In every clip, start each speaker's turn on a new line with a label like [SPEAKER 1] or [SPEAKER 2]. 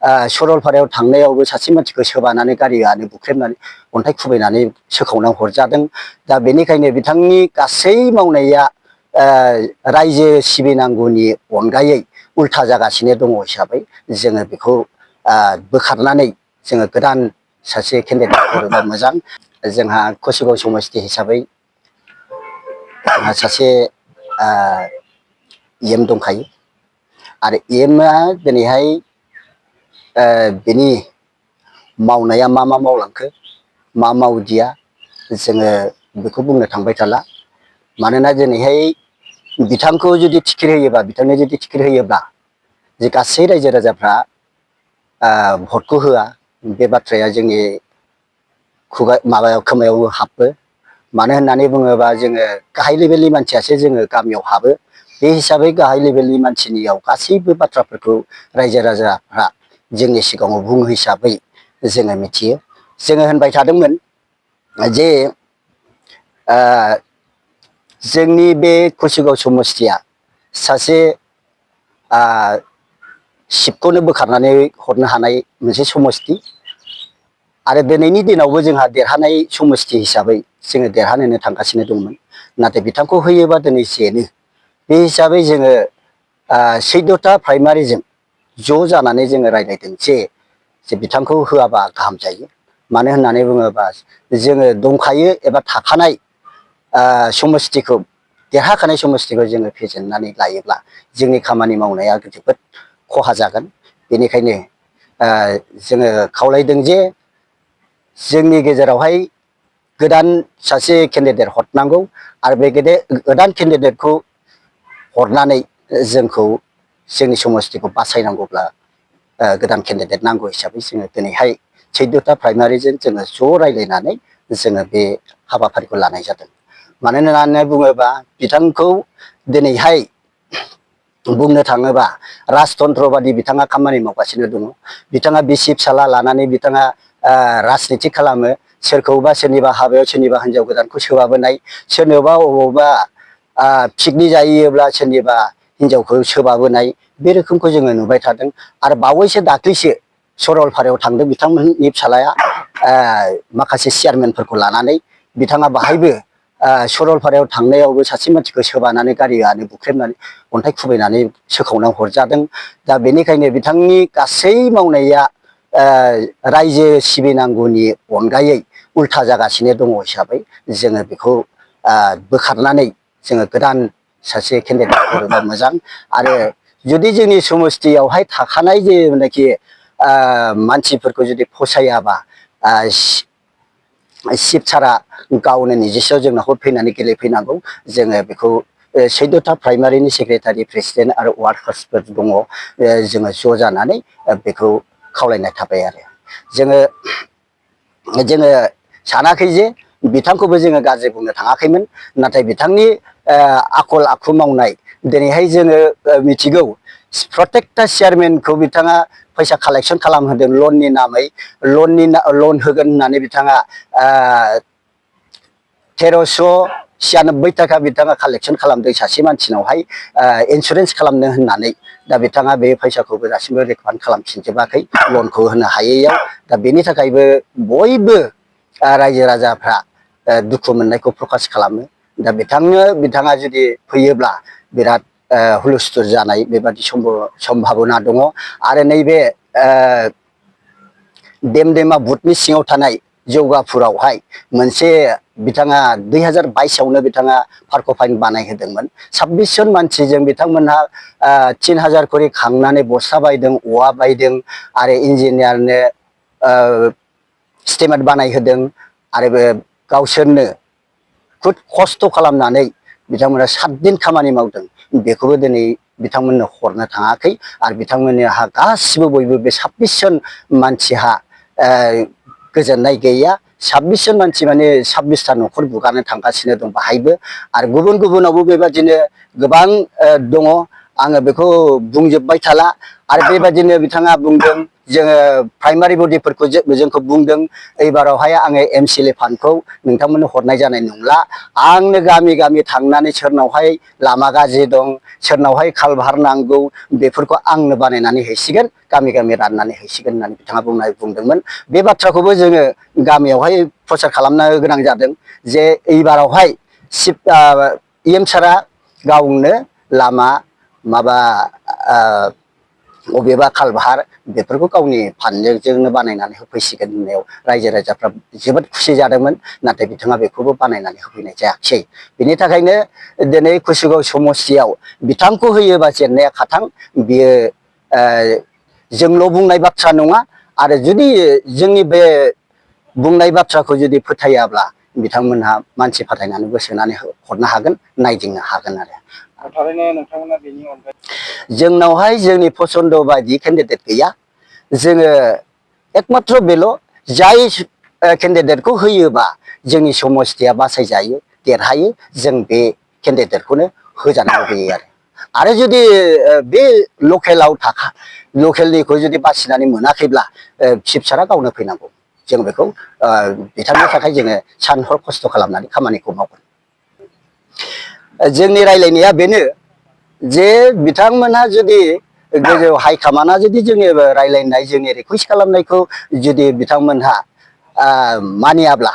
[SPEAKER 1] सरलपारायाव थांनायावबो सासे मानसिखौ सोबानानै गारियानो बुख्रेबनानै अन्थाइ खुबैनानै सोखावनानै हरजादों। दा बेनिखायनो बिथांनि गासै मावनाया रायजो सिबिनांगौनि अनगायै उल्था जागासिनो दङ हिसाबै जोङो बेखौ बोखारनानै जोङो गोदान सासे केन्डिडेट हरोबा मोजां। जोंहा कसिगाव समस्ति हिसाबै सासे एम दंखायो आरो एमआ दिनैहाय बेनि मावनाया मा मावलांखो मा मावदिया जोङो बेखौ बुंनो थांबाय थाला। मानोना दिनैहाय बिथांखौ जुदि टिकेट होयोबा बिथांनो जुदि टिकेट होयोब्ला जे गासै रायजो राजाफ्रा भटखौ होआ बे बाथ्राया जोंनि खोमायाव हाबो। मानो होननानै बुङोबा जोङो गाहाय लेभेलनि मानसियासो जोङो गामियाव हाबो। बे हिसाबै गाहाय लेभेलनि मानसिनियाव गासैबो बाथ्राफोरखौ रायजो राजाफ्रा जोंनि सिगाङाव बुङो हिसाबै जोङो मिथियो। जोङो होनबाय थादोंमोन जे जोंनि बे कसिगाव समस्तिया सासे सिटखौनो बोखारनानै हरनो हानाय मोनसे समस्ति आरो दिनैनि दिनावबो जोंहा देरहानाय समस्ति हिसाबै जोङो देरहानो थांगासिनो दंमोन। नाथाय बिथांखौ होयोबा दिनै जेनो। बे हिसाबै जोङो 14था प्राइमारिजों ज' जानानै जोङो रायज्लायदों जे बिथांखौ होआबा गाहाम जायो। मानो होननानै बुङोबा जोङो दंखायो एबा थाखानाय समस्तिखौ देरहाखानाय समस्तिखौ जोङो फेजेननानै लायोब्ला जोंनि खामानि मावनाया जोबोद खहा जागोन। बेनिखायनो जोङो खावलायदों जे जोंनि गेजेरावहाय गोदान सासे केन्डिडेट हरनांगौ आरो बे गोदान केन्डिडेटखौ हरनानै जोंखौ जोंनि समस्तिखौ बासायनांगौब्ला गोदान केन्डिडेट नांगौ हिसाबै जोङो दिनैहाय 14था प्राइमारिजों जोङो ज' रायज्लायनानै जोङो बे हाबाफारिखौ लानाय जादों। मानो होननानै बुङोबा बिथांखौ दिनैहाय बुंनो थाङोबा राजतन्त्र बादि बिथाङा खामानि मावगासिनो दङ। बिथाङा बिसि फिसाला लानानै बिथाङा राजनिति खालामो। सोरखौबा सोरनिबा हाबायाव सोरनिबा हिनजाव गोदानखौ सोबाबोनाय, सोरनोबा अबावबा पिकनिक जाहैयोब्ला सोरनिबा हिनजावखौ सोबाबोनाय बे रोखोमखौ जोङो नुबाय थादों। आरो बावैसो दाख्लैसो सरलपारायाव थांदों बिथांमोननि फिसालाया माखासे चेयारमेनफोरखौ लानानै बिथाङा बाहायबो सरलपारायाव थांनायावबो सासे मानसिखौ सोबानानै गारियानो बुख्रेबनानै अन्थाइ खुबैनानै सोखावनानै हरजादों। दा बेनिखायनो बिथांनि गासै मावनाया रायजो सिबिनांगौनि अनगायै उल्था जागासिनो दङ हिसाबै जोङो बेखौ बोखारनानै जोङो गोदान सासे केन्डिडेट हरोबा मोजां। आरो जुदि जोंनि समस्तियावहाय थाखानाय जेनाखि मानसिफोरखौ जुदि फसायाबा सिब सारा गावनो निजेस्व जोंनाव फैनानै गेलेफैनांगौ। जोङो बेखौ 14था प्राइमारिनि सेक्रेटारि प्रेसिडेन्ट आरो वार्कार्सफोर दङ। जोङो ज' जानानै बेखौ खावलायनाय थाबाय आरो जोङो सानाखै जे बिथांखौबो जोङो गाज्रि बुंनो थाङाखैमोन। नाथाय बिथांनि आखल आखु मावनाय दिनैहाय जोङो मिथिगौ प्रतेकथा चेयारमेनखौ बिथाङा फैसा कालेक्सन खालामहोदों लननि नामै। लन होगोन होननानै बिथाङा 1396 थाखा बिथाङा कालेक्सन खालामदों सासे मानसिनावहाय इन्सुरेन्स खालामनो होननानै। दा बिथाङा बे फैसाखौबो दासिमबो रिफान्ड खालामफिनजोबाखै लनखौ होनो हायैयाव। दा बेनि थाखायबो बयबो रायजो राजाफ्रा दुखु मोननायखौ प्रकास खालामो। दा बिथाङा जुदि फैयोब्ला बिराद हुलुस्थुर जानाय बेबादि सम्भाबना दङ। आरो नैबे देमदेमा बुथनि सिङाव थानाय जौगापुरावहाय मोनसे बिथाङा 2022आवनो बिथाङा पार्क फाइन बानायहोदोंमोन। 26 जन मानसिजों बिथांमोनहा 3000 खरि खांनानै बस्ता बायदों, औवा बायदों आरो इन्जिनियारनो स्टिमेट बानायहोदों। आरो बे गावसोरनो खुद खस्थ' खालामनानै बिथांमोना 7 दिन खामानि मावदों। बेखौबो दिनै बिथांमोननो हरनो थाङाखै। आरो बिथांमोनहा गासिबो बयबो बे 26 जन मानसिहा गोजोननाय गैया। 26 जन मानसि माने 26था न'खर बुगारनो थांगासिनो दं बाहायबो। आरो गुबुन गुबुनावबो बेबादिनो गोबां दङ। आङो बेखौ बुंजोबबाय थाला। आरो बेबादिनो बिथाङा बुंदों जोङो प्राइमारि बडिफोरखौ जोंखौ बुंदों एबारावहाय आङो MCLA फान्डखौ नोंथांमोननो हरनाय जानाय नंला आंनो गामि गामि थांनानै सोरनावहाय लामा गाज्रि दं सोरनावहाय कालभार नांगौ बेफोरखौ आंनो बानायनानै हैसिगोन गामि गामि राननानै हैसिगोन होननानै बिथाङा बुंदोंमोन बे बाथ्राखौबो जोङो गामियावहाय प्रसार खालामनो गोनां जादों जे एबारावहाय EM सारा गावनो लामा माबा बबेबा कालभार बेफोरखौ गावनि फान्डजोंनो बानायनानै होफैसिगोन होननायाव रायजो राजाफ्रा जोबोद खुसि जादोंमोन नाथाय बिथाङा बेखौबो बानायनानै होफैनाय जायाखिसै बिनि थाखायनो दिनै कुसुगाव समस्तियाव बिथांखौ होयोबा जेननाया खाथां बियो जोंल' बुंनाय बाथ्रा नङा आरो जुदि जोंनि बे बुंनाय बाथ्राखौ जुदि फोथायाब्ला बिथांमोनहा मानसि फाथायनानैबो सोनानै हरनो हागोन नायदिंनो हागोन आरो
[SPEAKER 2] थारैनो नोंथांमोना बेनि अनगायै
[SPEAKER 1] जोंनावहाय जोंनि फसन्द बायदि केन्डिडेट गैया जोङो एकमात्र बेल' जाय केन्डिडेटखौ होयोबा जोंनि समस्तिया बासायजायो देरहायो जों बे केन्डिडेटखौनो होजानो लुबैयो आरो जुदि बे लकेलनिखौ जुदि बासिनानै मोनाखैब्ला चिफ सारा गावनो फैनांगौ जों बेखौ बिथांनि थाखाय जोङो सान हर खस्थ' खालामनानै खामानिखौ मावगोन जोंनि रायलायनाया बेनो जे बिथांमोनहा जुदि गोजौ हाइकामान्डआ जुदि जोंनि रायलायनाय जोंनि रिकुवेस्ट खालामनायखौ जुदि बिथांमोनहा मानियाब्ला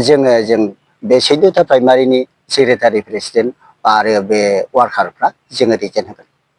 [SPEAKER 1] जों बे 14था प्राइमारिनि सेक्रेटारि प्रेसिडेन्ट आरो बे वार्कारफ्रा जोङो रिजेक्ट होगोन